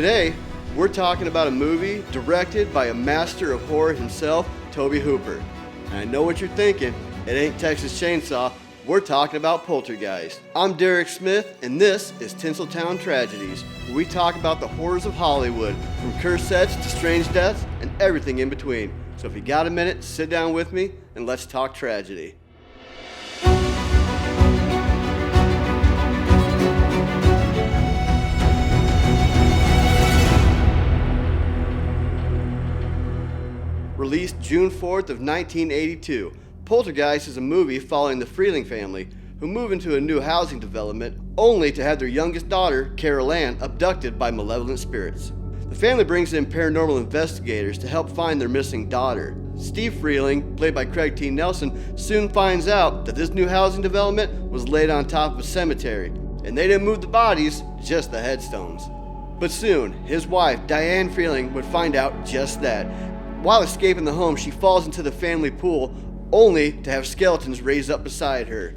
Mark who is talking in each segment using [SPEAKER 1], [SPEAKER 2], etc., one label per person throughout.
[SPEAKER 1] Today, we're talking about a movie directed by a master of horror himself, Tobe Hooper. And I know what you're thinking, it ain't Texas Chainsaw, we're talking about Poltergeist. I'm Derek Smith, and this is Tinseltown Tragedies, where we talk about the horrors of Hollywood, from cursed sets to strange deaths, and everything in between. So if you got a minute, sit down with me, and let's talk tragedy. Released June 4th of 1982, Poltergeist is a movie following the Freeling family, who move into a new housing development only to have their youngest daughter, Carol Ann, abducted by malevolent spirits. The family brings in paranormal investigators to help find their missing daughter. Steve Freeling, played by Craig T. Nelson, soon finds out that this new housing development was laid on top of a cemetery, and they didn't move the bodies, just the headstones. But soon, his wife, Diane Freeling, would find out just that. While escaping the home, she falls into the family pool, only to have skeletons raised up beside her.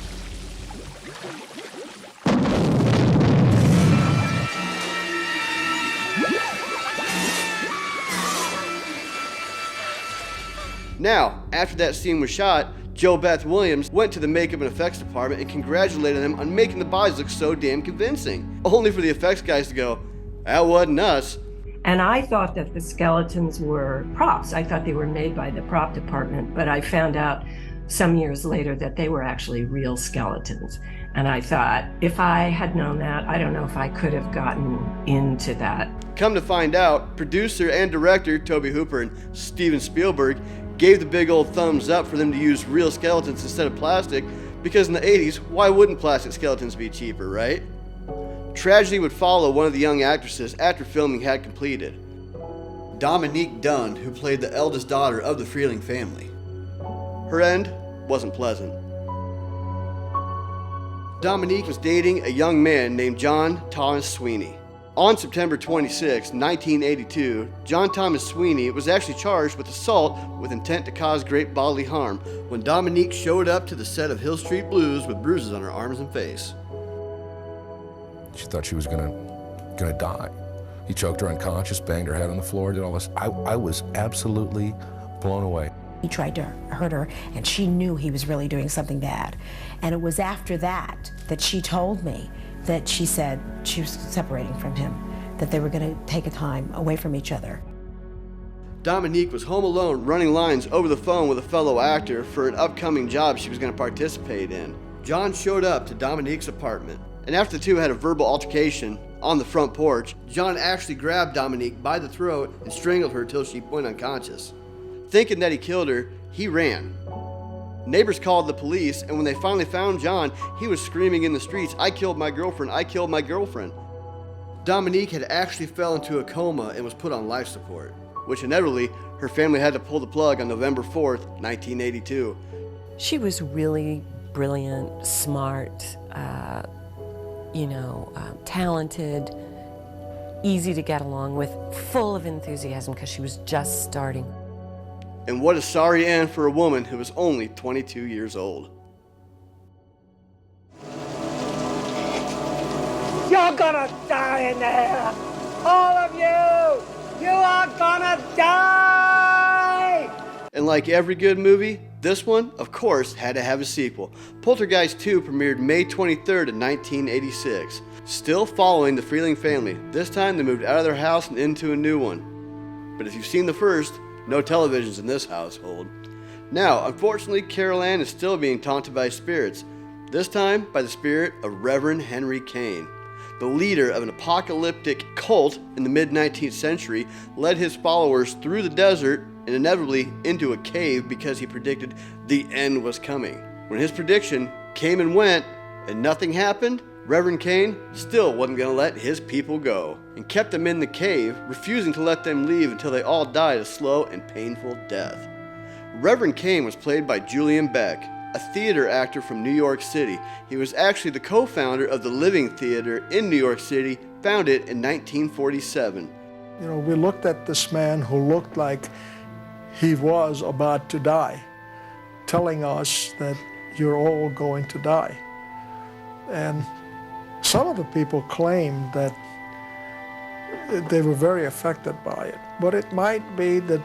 [SPEAKER 1] Now, after that scene was shot, Jo Beth Williams went to the makeup and effects department and congratulated them on making the bodies look so damn convincing, only for the effects guys to go, "That wasn't us."
[SPEAKER 2] And I thought that the skeletons were props. I thought they were made by the prop department, but I found out some years later that they were actually real skeletons. And I thought, if I had known that, I don't know if I could have gotten into that.
[SPEAKER 1] Come to find out, producer and director Tobe Hooper and Steven Spielberg gave the big old thumbs up for them to use real skeletons instead of plastic, because in the 80s, why wouldn't plastic skeletons be cheaper, right? Tragedy would follow one of the young actresses after filming had completed. Dominique Dunn, who played the eldest daughter of the Freeling family. Her end wasn't pleasant. Dominique was dating a young man named John Thomas Sweeney. On September 26, 1982, John Thomas Sweeney was actually charged with assault with intent to cause great bodily harm when Dominique showed up to the set of Hill Street Blues with bruises on her arms and face.
[SPEAKER 3] She thought she was gonna die. He choked her unconscious, banged her head on the floor, did all this. I was absolutely blown away.
[SPEAKER 4] He tried to hurt her, and she knew he was really doing something bad. And it was after that that she told me that she said she was separating from him, that they were gonna take a time away from each other.
[SPEAKER 1] Dominique was home alone running lines over the phone with a fellow actor for an upcoming job she was gonna participate in. John showed up to Dominique's apartment, and after the two had a verbal altercation on the front porch, John actually grabbed Dominique by the throat and strangled her till she went unconscious. Thinking that he killed her, he ran. Neighbors called the police, and when they finally found John, he was screaming in the streets, "I killed my girlfriend, I killed my girlfriend." Dominique had actually fell into a coma and was put on life support, which inevitably, her family had to pull the plug on November 4th, 1982.
[SPEAKER 5] She was really brilliant, smart, talented, easy to get along with, full of enthusiasm because she was just starting.
[SPEAKER 1] And what a sorry end for a woman who was only 22 years old.
[SPEAKER 6] You're gonna die in there! All of you! You are gonna die!
[SPEAKER 1] And like every good movie, this one, of course, had to have a sequel. Poltergeist 2 premiered May 23rd of 1986. Still following the Freeling family. This time they moved out of their house and into a new one. But if you've seen the first, no televisions in this household. Now, unfortunately, Carol Ann is still being taunted by spirits. This time by the spirit of Reverend Henry Kane. The leader of an apocalyptic cult in the mid-19th century led his followers through the desert and inevitably into a cave because he predicted the end was coming. When his prediction came and went and nothing happened, Reverend Kane still wasn't going to let his people go and kept them in the cave, refusing to let them leave until they all died a slow and painful death. Reverend Kane was played by Julian Beck, a theater actor from New York City. He was actually the co-founder of the Living Theater in New York City, founded in 1947.
[SPEAKER 7] We looked at this man who looked like he was about to die, telling us that you're all going to die. And some of the people claimed that they were very affected by it. But it might be that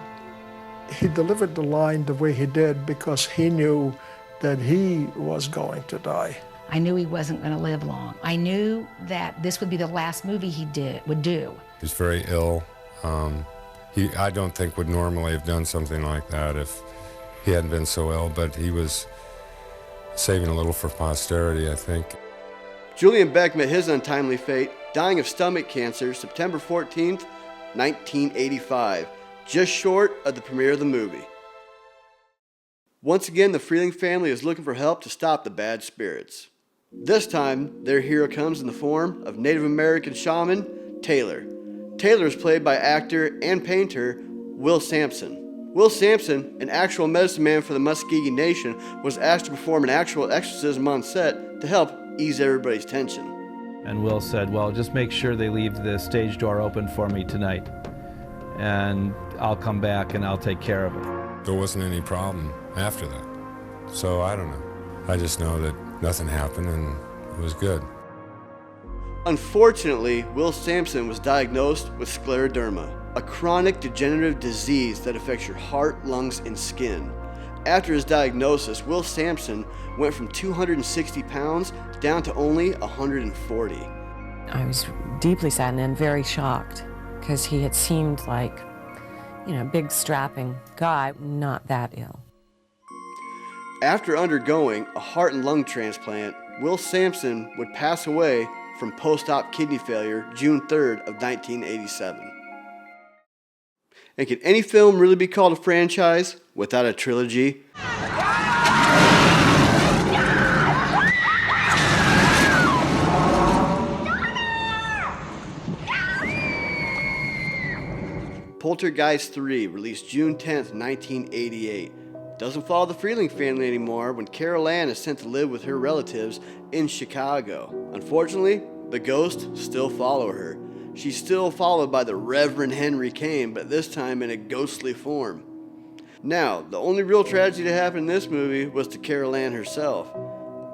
[SPEAKER 7] he delivered the line the way he did because he knew that he was going to die.
[SPEAKER 8] I knew he wasn't going to live long. I knew that this would be the last movie he would do.
[SPEAKER 9] He was very ill. I don't think would normally have done something like that if he hadn't been so ill, but he was saving a little for posterity, I think.
[SPEAKER 1] Julian Beck met his untimely fate, dying of stomach cancer September 14th, 1985, just short of the premiere of the movie. Once again, the Freeling family is looking for help to stop the bad spirits. This time, their hero comes in the form of Native American shaman Taylor. Taylor is played by actor and painter Will Sampson. Will Sampson, an actual medicine man for the Muscogee Nation, was asked to perform an actual exorcism on set to help ease everybody's tension.
[SPEAKER 10] And Will said, well, just make sure they leave the stage door open for me tonight, and I'll come back and I'll take care of it.
[SPEAKER 9] There wasn't any problem after that. So I don't know. I just know that nothing happened and it was good.
[SPEAKER 1] Unfortunately, Will Sampson was diagnosed with scleroderma, a chronic degenerative disease that affects your heart, lungs, and skin. After his diagnosis, Will Sampson went from 260 pounds down to only 140.
[SPEAKER 5] I was deeply saddened and very shocked because he had seemed like, a big strapping guy, not that ill.
[SPEAKER 1] After undergoing a heart and lung transplant, Will Sampson would pass away from post-op kidney failure June 3rd of 1987. And can any film really be called a franchise without a trilogy? Poltergeist 3, released June 10th, 1988. Doesn't follow the Freeling family anymore when Carol Ann is sent to live with her relatives in Chicago. Unfortunately, the ghosts still follow her. She's still followed by the Reverend Henry Kane, but this time in a ghostly form. Now, the only real tragedy to happen in this movie was to Carol Ann herself.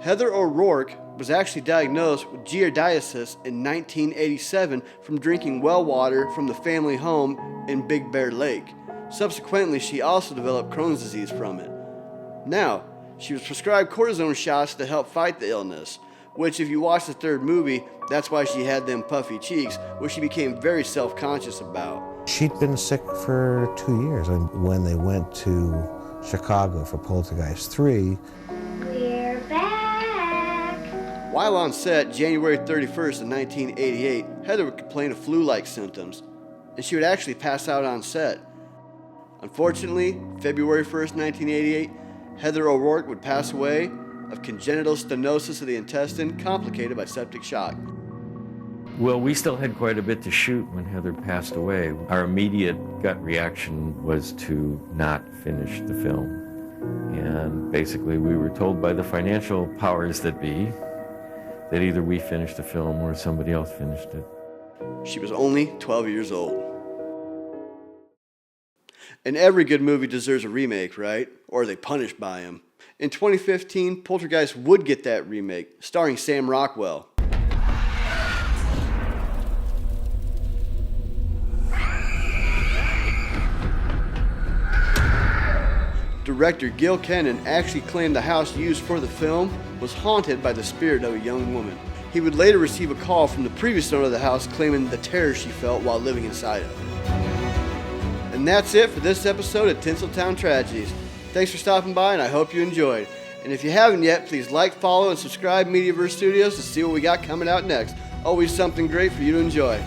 [SPEAKER 1] Heather O'Rourke was actually diagnosed with giardiasis in 1987 from drinking well water from the family home in Big Bear Lake. Subsequently, she also developed Crohn's disease from it. Now, she was prescribed cortisone shots to help fight the illness, which if you watch the third movie, that's why she had them puffy cheeks, which she became very self-conscious about.
[SPEAKER 11] She'd been sick for 2 years, and when they went to Chicago for Poltergeist 3,
[SPEAKER 12] we're back!
[SPEAKER 1] While on set, January 31st of 1988, Heather would complain of flu-like symptoms, and she would actually pass out on set. Unfortunately, February 1st, 1988, Heather O'Rourke would pass away of congenital stenosis of the intestine complicated by septic shock.
[SPEAKER 13] Well, we still had quite a bit to shoot when Heather passed away. Our immediate gut reaction was to not finish the film. And basically we were told by the financial powers that be that either we finished the film or somebody else finished it.
[SPEAKER 1] She was only 12 years old. And every good movie deserves a remake, right? Or are they punished by him? In 2015, Poltergeist would get that remake, starring Sam Rockwell. Director Gil Kennan actually claimed the house used for the film was haunted by the spirit of a young woman. He would later receive a call from the previous owner of the house claiming the terror she felt while living inside of it. And that's it for this episode of Tinseltown Tragedies. Thanks for stopping by, and I hope you enjoyed. And if you haven't yet, please like, follow, and subscribe Mediaverse Studios to see what we got coming out next. Always something great for you to enjoy.